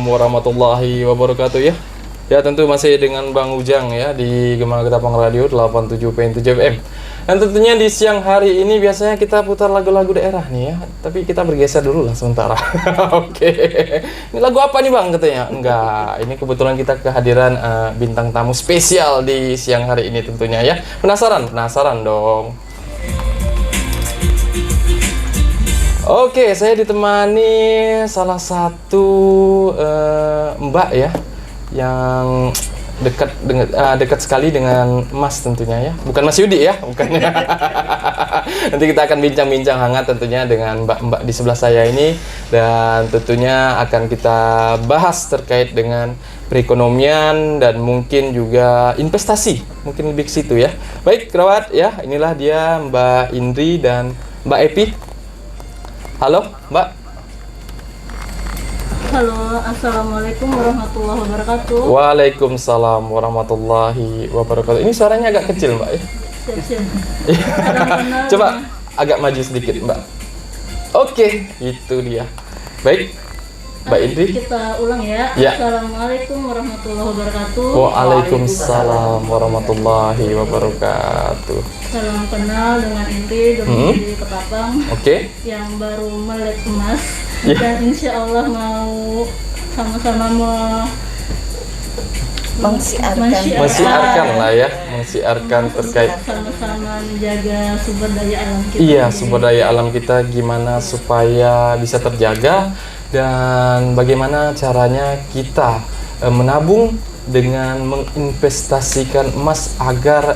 warahmatullahi wabarakatuh ya. Ya tentu masih dengan Bang Ujang ya di Gema Ketapang Radio 87.7 FM. Dan tentunya di siang hari ini biasanya kita putar lagu-lagu daerah nih ya. Tapi kita bergeser dulu lah sementara. Oke. Ini lagu apa nih Bang katanya? Enggak, ini kebetulan kita kehadiran bintang tamu spesial di siang hari ini tentunya ya. Penasaran? Penasaran dong. Oke, saya ditemani salah satu Mbak ya yang dekat sekali dengan Mas tentunya ya. Bukan Mas Yudi ya, bukan. Nanti kita akan bincang-bincang hangat tentunya dengan Mbak-mbak di sebelah saya ini, dan tentunya akan kita bahas terkait dengan perekonomian dan mungkin juga investasi, mungkin lebih ke situ ya. Baik, kerabat ya, inilah dia Mbak Indri dan Mbak Epi. Halo, Mbak. Halo, assalamualaikum warahmatullahi wabarakatuh. Waalaikumsalam warahmatullahi wabarakatuh. Ini suaranya agak kecil, Mbak ya. Siap-siap. Coba agak maju sedikit, Mbak. Oke, itu dia. Baik, Mbak Indri. Kita ulang ya. Ya. Assalamualaikum warahmatullahi wabarakatuh. Waalaikumsalam warahmatullahi wabarakatuh. Salam kenal dengan Indri dari Ketapang. Oke. Yang baru melek emas. Ya. Dan insya Allah mau sama-sama Mensiarkan lah ya, mensiarkan terkait sama-sama menjaga sumber daya alam kita. iya, sumber daya alam kita gimana supaya bisa terjaga, dan bagaimana caranya kita menabung dengan menginvestasikan emas agar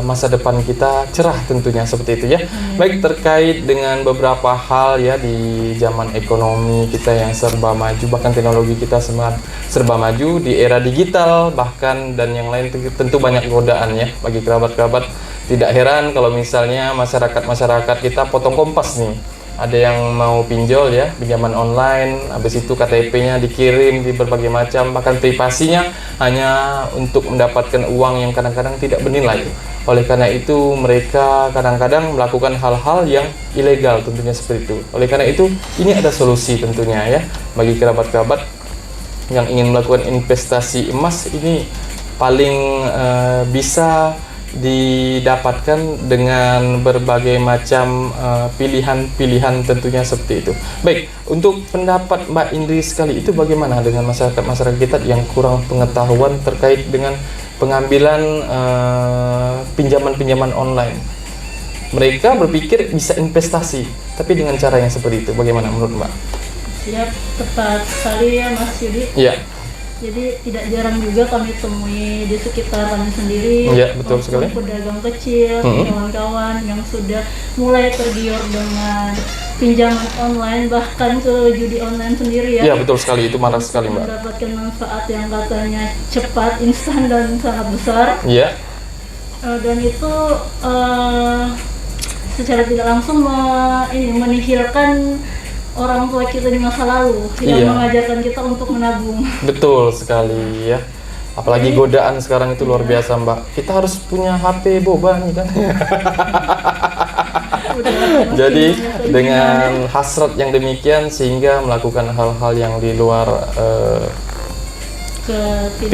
masa depan kita cerah tentunya, seperti itu ya. Baik, terkait dengan beberapa hal ya di zaman ekonomi kita yang serba maju, bahkan teknologi kita serba maju di era digital bahkan, dan yang lain tentu banyak godaan ya bagi kerabat-kerabat. Tidak heran kalau misalnya masyarakat kita potong kompas nih. Ada yang mau pinjol ya, pinjaman online, habis itu KTP-nya dikirim di berbagai macam, bahkan privasinya hanya untuk mendapatkan uang yang kadang-kadang tidak bernilai. Oleh karena itu mereka kadang-kadang melakukan hal-hal yang ilegal tentunya seperti itu. Oleh karena itu ini ada solusi tentunya ya bagi kerabat-kerabat yang ingin melakukan investasi emas. Ini paling bisa didapatkan dengan berbagai macam pilihan-pilihan tentunya seperti itu. Baik, untuk pendapat Mbak Indri sekali itu bagaimana dengan masyarakat kita yang kurang pengetahuan terkait dengan pengambilan pinjaman-pinjaman online? Mereka berpikir bisa investasi, tapi dengan cara yang seperti itu, bagaimana menurut Mbak? Siap, tepat sekali ya Mas Yudi. Iya. Jadi tidak jarang juga kami temui di sekitar kami sendiri, ya, betul sekali, pedagang kecil, kawan-kawan yang sudah mulai tergiur dengan pinjaman online, bahkan ke judi online sendiri ya. Iya, betul sekali, itu marah sekali Mbak. Mendapatkan manfaat yang katanya cepat, instan dan sangat besar. Iya. Dan itu secara tidak langsung menihilkan orang tua kita di masa lalu yang mengajarkan kita untuk menabung. Betul sekali ya. Apalagi godaan sekarang itu luar biasa Mbak. Kita harus punya HP boba nih kan. Jadi dengan hasrat yang demikian sehingga melakukan hal-hal yang di luar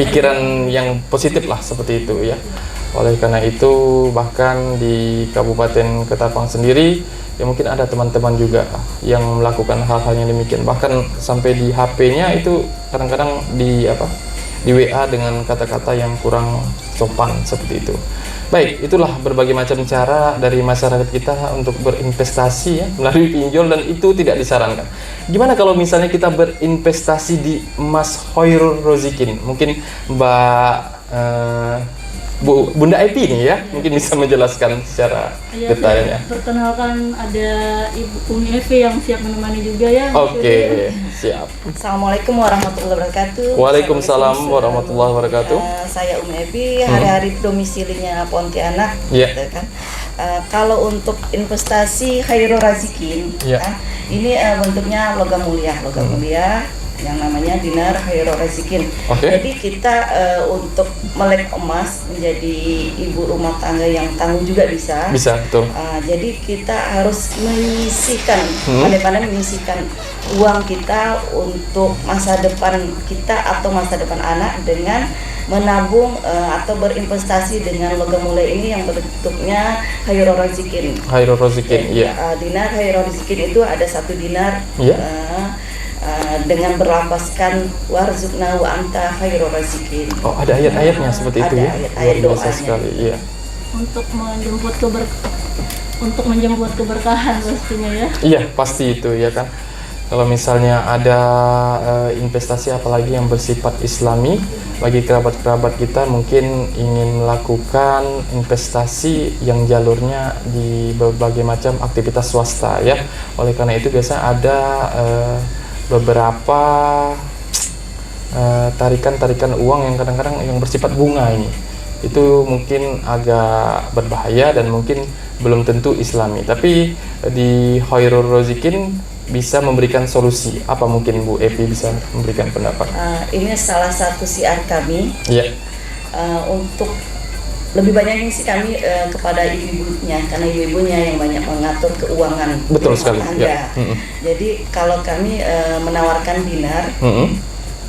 pikiran yang positif lah seperti itu ya. Oleh karena itu bahkan di Kabupaten Ketapang sendiri ya mungkin ada teman-teman juga yang melakukan hal-hal yang demikian, bahkan sampai di HP-nya itu kadang-kadang di WA dengan kata-kata yang kurang sopan seperti itu. Baik, itulah berbagai macam cara dari masyarakat kita untuk berinvestasi ya melalui pinjol, dan itu tidak disarankan. Gimana kalau misalnya kita berinvestasi di emas Khairul Rozikin? Mungkin Mbak Bunda Epi nih ya, mungkin bisa menjelaskan secara detailnya. Perkenalkan, ada Ibu Umi Evi yang siap menemani juga ya. Oke, siap. Assalamualaikum warahmatullahi wabarakatuh. Waalaikumsalam warahmatullahi wabarakatuh. Saya Umi Evi, hari-hari domisilinya Pontianak. Yeah. Gitu kan. Kalau untuk investasi Khairul Razikin, ini bentuknya logam mulia. yang namanya dinar khairur razikin. Oke. Jadi kita untuk melek emas menjadi ibu rumah tangga yang tangguh juga bisa. Bisa, betul. Jadi kita harus menyisihkan, pandai-pandai menyisihkan uang kita untuk masa depan kita atau masa depan anak dengan menabung atau berinvestasi dengan logam mulia ini yang bentuknya khairur razikin. Khairur Razikin, iya. Dinar khairur razikin itu ada 1 dinar Iya. dengan berlapaskan warzuqna wa anta khairur razikin. Oh, ada ayat-ayatnya seperti itu Ada ya. ayat-ayat Luar biasa doanya. sekali, iya. Untuk menjemput keberkahan pastinya ya. Iya, pasti itu ya kan. Kalau misalnya ada investasi apalagi yang bersifat islami, bagi kerabat-kerabat kita mungkin ingin melakukan investasi yang jalurnya di berbagai macam aktivitas swasta ya. Oleh karena itu biasa ada beberapa tarikan-tarikan uang yang kadang-kadang yang bersifat bunga ini. Itu mungkin agak berbahaya dan mungkin belum tentu islami. Tapi di Khairur Razikin bisa memberikan solusi. Apa mungkin Bu Evi bisa memberikan pendapat? Ini salah satu siar kami Iya. untuk lebih banyaknya sih kami kepada ibu-ibunya, karena ibu-ibunya yang banyak mengatur keuangan Betul rumah sekali, tangga. ya. Jadi kalau kami menawarkan dinar,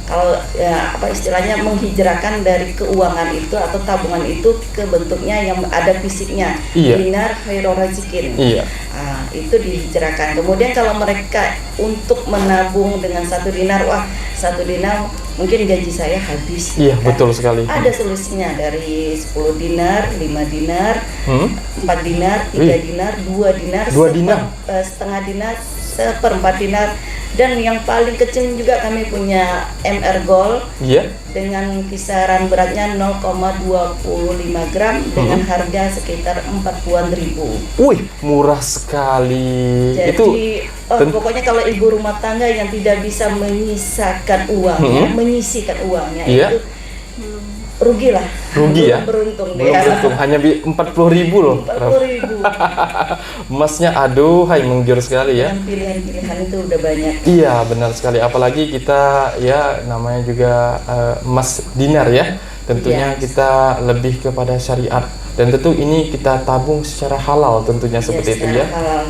kalau apa istilahnya menghijrahkan dari keuangan itu atau tabungan itu ke bentuknya yang ada fisiknya, Iya. dinar khairur razikin. Iya. Itu dihijrahkan. Kemudian kalau mereka untuk menabung dengan 1 dinar, wah 1 dinar mungkin gaji saya habis. Iya, betul sekali. Ada solusinya dari 10 dinar, 5 dinar, 4 dinar, 3 Wih. dinar, 2 dinar, 2 dinar. setengah dinar, 1/4 dinar, dan yang paling kecil juga kami punya MR Gold Iya. dengan kisaran beratnya 0,25 gram dengan harga sekitar 40-an ribu. Wih, murah sekali. Jadi Itu pokoknya kalau ibu rumah tangga yang tidak bisa menyisakan uangnya, menyisihkan uangnya, Iya. itu rugi lah. rugi ya. Beruntung Belum deh. beruntung, hanya 40.000 loh. 40.000. Emasnya aduh, hai menggiur sekali ya. Yang pilihan-pilihan itu udah banyak. Iya, benar sekali. Apalagi kita ya namanya juga emas dinar ya. Tentunya Iya. kita lebih kepada syariat dan tentu ini kita tabung secara halal tentunya seperti itu secara ya. halal.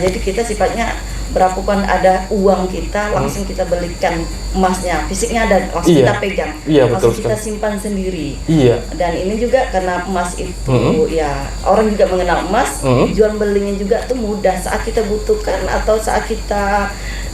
Jadi kita sifatnya berapapun ada uang kita langsung kita belikan emasnya, fisiknya ada, langsung Iya. kita pegang, Iya, betul langsung kita sekali. simpan sendiri. Iya. Dan ini juga karena emas itu ya orang juga mengenal emas, jual belinya juga tuh mudah saat kita butuhkan atau saat kita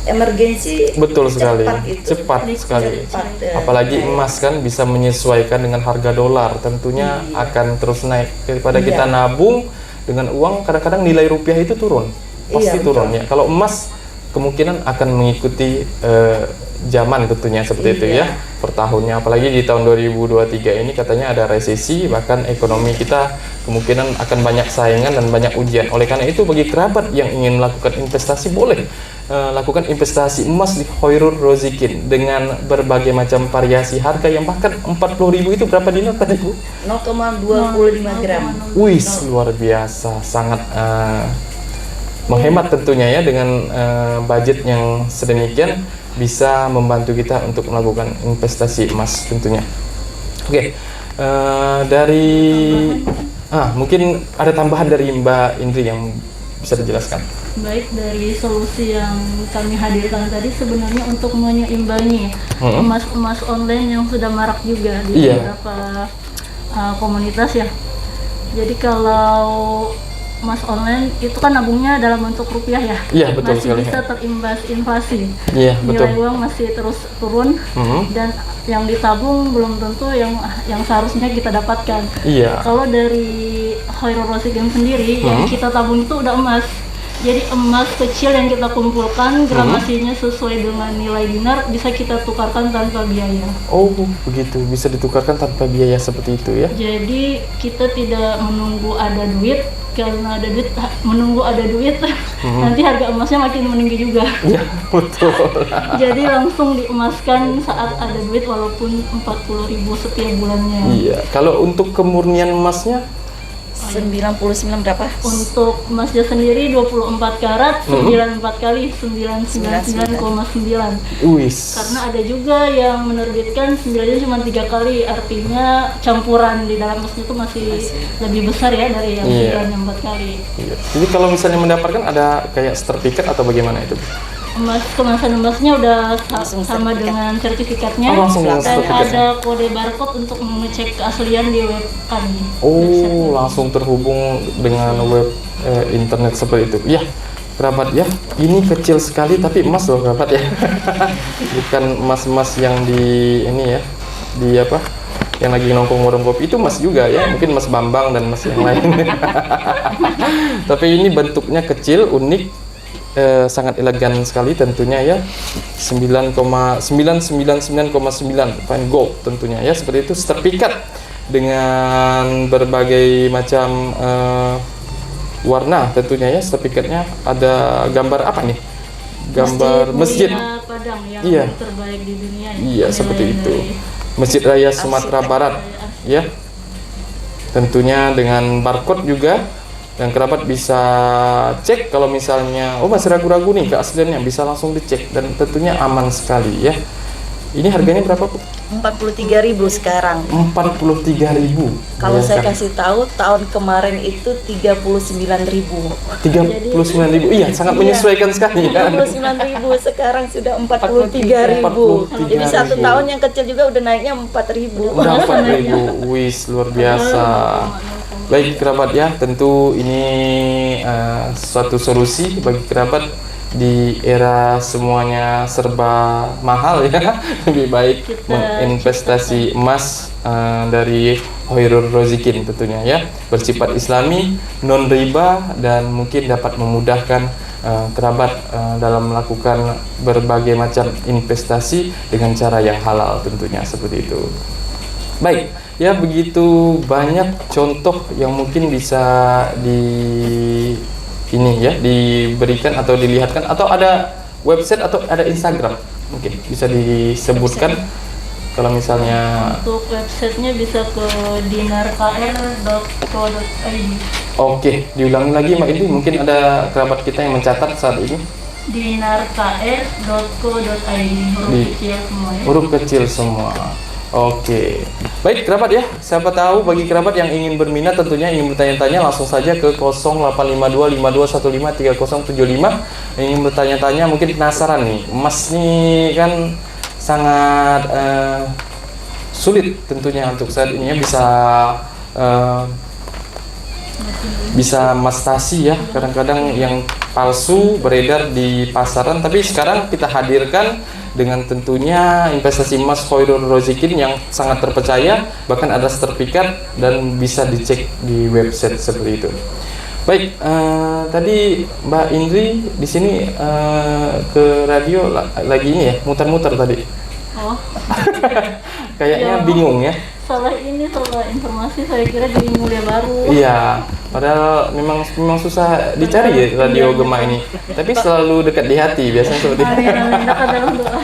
emergensi. Betul sekali. Cepat itu. Cepat sekali. Cepat, Apalagi naik. emas kan bisa menyesuaikan dengan harga dolar, tentunya Iya. akan terus naik. Daripada Iya. kita nabung dengan uang, kadang-kadang nilai rupiah itu turun. Pasti Iya, turun betul. ya. Kalau emas kemungkinan akan mengikuti zaman tentunya seperti itu ya Iya. per tahunnya. Apalagi di tahun 2023 ini katanya ada resesi, bahkan ekonomi kita kemungkinan akan banyak saingan dan banyak ujian. Oleh karena itu bagi kerabat yang ingin melakukan investasi boleh lakukan investasi emas di Khairur Razikin dengan berbagai macam variasi harga yang bahkan 40.000 itu berapa dinar tadi Bu? 0,25 gram. Wih, luar biasa, sangat menghemat tentunya ya dengan budget yang sedemikian bisa membantu kita untuk melakukan investasi emas tentunya. Oke, dari mungkin ada tambahan dari Mbak Indri yang bisa dijelaskan. Baik, dari solusi yang kami hadirkan tadi sebenarnya untuk menyeimbangi emas-emas online yang sudah marak juga di Iya. beberapa komunitas ya. Jadi kalau emas online itu kan nabungnya dalam bentuk rupiah ya, Iya, betul masih sekali. bisa terimbas inflasi. Iya, betul. Nilai uang masih terus turun dan yang ditabung belum tentu yang seharusnya kita dapatkan. Iya. Kalau dari Khairur Razikin sendiri yang kita tabung itu udah emas. Jadi emas kecil yang kita kumpulkan gramasinya sesuai dengan nilai dinar bisa kita tukarkan tanpa biaya. Oh, begitu. Bisa ditukarkan tanpa biaya seperti itu ya. Jadi kita tidak menunggu ada duit, karena menunggu ada duit nanti harga emasnya makin meninggi juga. Iya, betul. Jadi langsung diemaskan saat ada duit walaupun 40.000 setiap bulannya. Iya. Kalau untuk kemurnian emasnya 99 berapa? Untuk emasnya sendiri 24 karat, 94 kali 999,9. Wis. Karena ada juga yang menerbitkan 9-nya cuma 3 kali, artinya campuran di dalam emasnya itu masih lebih besar ya dari yang 9 yang 4 kali. Iya. Jadi kalau misalnya mendapatkan ada kayak sertifikat atau bagaimana itu? Kemasan emasnya udah Langsung sama sertifikat. dengan sertifikatnya, Oh, langsung dengan dan sertifikatnya. ada kode barcode untuk mengecek keaslian di web kami. Oh, langsung terhubung dengan web internet seperti itu. Ya, kerabat ya. Ini kecil sekali tapi emas loh kerabat ya. Bukan emas-emas yang di ini ya, di apa? Yang lagi nongkrong warung kopi itu emas juga ya. Mungkin emas Bambang dan emas yang lain. Tapi ini bentuknya kecil, unik. Sangat elegan sekali tentunya ya, 9,999,9 fine gold tentunya ya, seperti itu. Sertifikat dengan berbagai macam warna tentunya ya. Sertifikatnya ada gambar apa nih? Gambar masjid. Mulia Padang yang Iya. terbaik di dunia ya. Iya, seperti Penilaian itu. dari Masjid Raya Sumatera Barat ya. Tentunya dengan barcode juga. Dan kerabat bisa cek kalau misalnya masih ragu-ragu nih keasliannya, bisa langsung dicek dan tentunya aman sekali ya. Ini harganya berapa, Bu? 43.000 sekarang. 43.000. Kalau saya kasih tahu tahun kemarin itu 39.000. 39.000. Iya, sangat menyesuaikan sekali ya. 39.000 sekarang sudah 43.000. Jadi 1 tahun yang kecil juga udah naiknya 4.000. Udah 4.000. Wis, luar biasa. Baik kerabat ya, tentu ini suatu solusi bagi kerabat di era semuanya serba mahal ya. Lebih baik menginvestasi emas dari Khairul Rozikin tentunya ya, bersifat Islami, non riba, dan mungkin dapat memudahkan kerabat dalam melakukan berbagai macam investasi dengan cara yang halal tentunya, seperti itu. Baik, ya begitu banyak contoh yang mungkin bisa diberikan atau dilihatkan, atau ada website atau ada Instagram mungkin bisa disebutkan kalau misalnya. Untuk websitenya bisa ke dinarkr.co.id. Oke, diulangi lagi Mbak Indi, mungkin ada kerabat kita yang mencatat saat ini. dinarkr.co.id, huruf kecil semua ya. Huruf kecil semua. Oke, baik kerabat ya, siapa tahu bagi kerabat yang ingin berminat tentunya ingin bertanya-tanya, langsung saja ke 085252153075. Ingin bertanya-tanya, mungkin penasaran nih, emas nih kan sangat sulit tentunya untuk saat ini ya, bisa emas tasi ya, kadang-kadang yang palsu beredar di pasaran, tapi sekarang kita hadirkan dengan tentunya investasi emas Khairul Rozikin yang sangat terpercaya, bahkan ada sertifikat dan bisa dicek di website seperti itu. Baik, tadi Mbak Indri di sini ke radio lagi ini ya, muter-muter tadi. Oh, Kayaknya Ya. bingung ya. salah informasi, saya kira di Mulia Baru. Iya, padahal memang susah dicari ya radio Gema ini. Tapi selalu dekat di hati biasanya seperti itu. Amin, amin. Dekat dalam doa.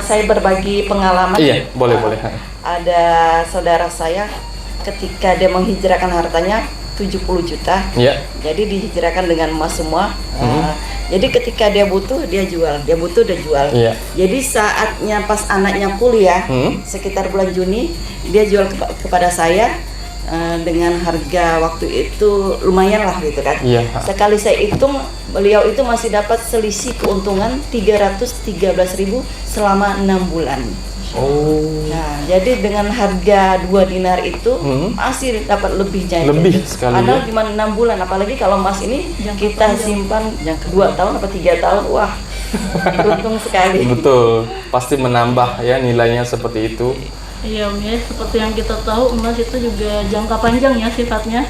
Saya berbagi pengalaman. Iya, boleh. Ada saudara saya ketika dia menghijrahkan hartanya 70 juta. Iya. Jadi dihijrahkan dengan emas semua. Jadi ketika dia butuh dia jual, dia butuh dia jual. Iya. Jadi saatnya pas anaknya kuliah, sekitar bulan Juni, dia jual kepada saya dengan harga waktu itu lumayan lah gitu kan. Iya. Sekali saya hitung, beliau itu masih dapat selisih keuntungan 313.000 selama 6 bulan. Oh. Nah, jadi dengan harga 2 dinar itu masih dapat lebihnya. Lebih gitu. sekali Padahal ya. cuma 6 bulan, apalagi kalau emas ini Jangka kita panjang. simpan yang 2 tahun atau 3 tahun, wah untung sekali. Betul, pasti menambah ya nilainya seperti itu. Iya, Om, ya, seperti yang kita tahu emas itu juga jangka panjang ya sifatnya.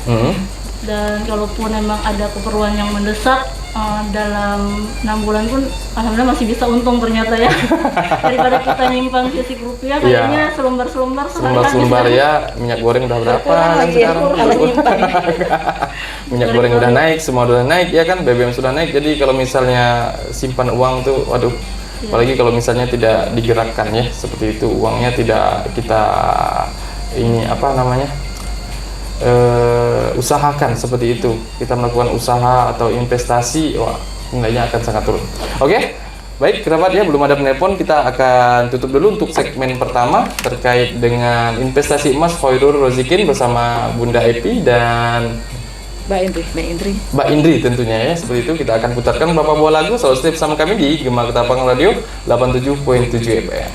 Dan kalaupun memang ada keperluan yang mendesak, dalam 6 bulan pun alhamdulillah masih bisa untung ternyata ya. Daripada kita nyimpan fisik rupiah, kayaknya selumbar-selumbar Sumbar-sumbar ya, minyak goreng udah berapa Kurang kan lagi, sekarang? kurang nyimpan. Minyak goreng udah naik, semua udah naik ya kan, BBM sudah naik. Jadi kalau misalnya simpan uang tuh, waduh, apalagi kalau misalnya tidak digerakkan ya, seperti itu uangnya tidak kita ini apa namanya? usahakan seperti itu. Kita melakukan usaha atau investasi, wah nilainya akan sangat turun. Oke, baik kerabat ya, belum ada penelpon, kita akan tutup dulu untuk segmen pertama terkait dengan investasi emas Khairul Rozikin bersama Bunda Epi dan Mbak Indri tentunya ya. Seperti itu kita akan putarkan beberapa buah lagu. Selalu stay bersama kami di Gema Ketapang Radio 87.7 FM.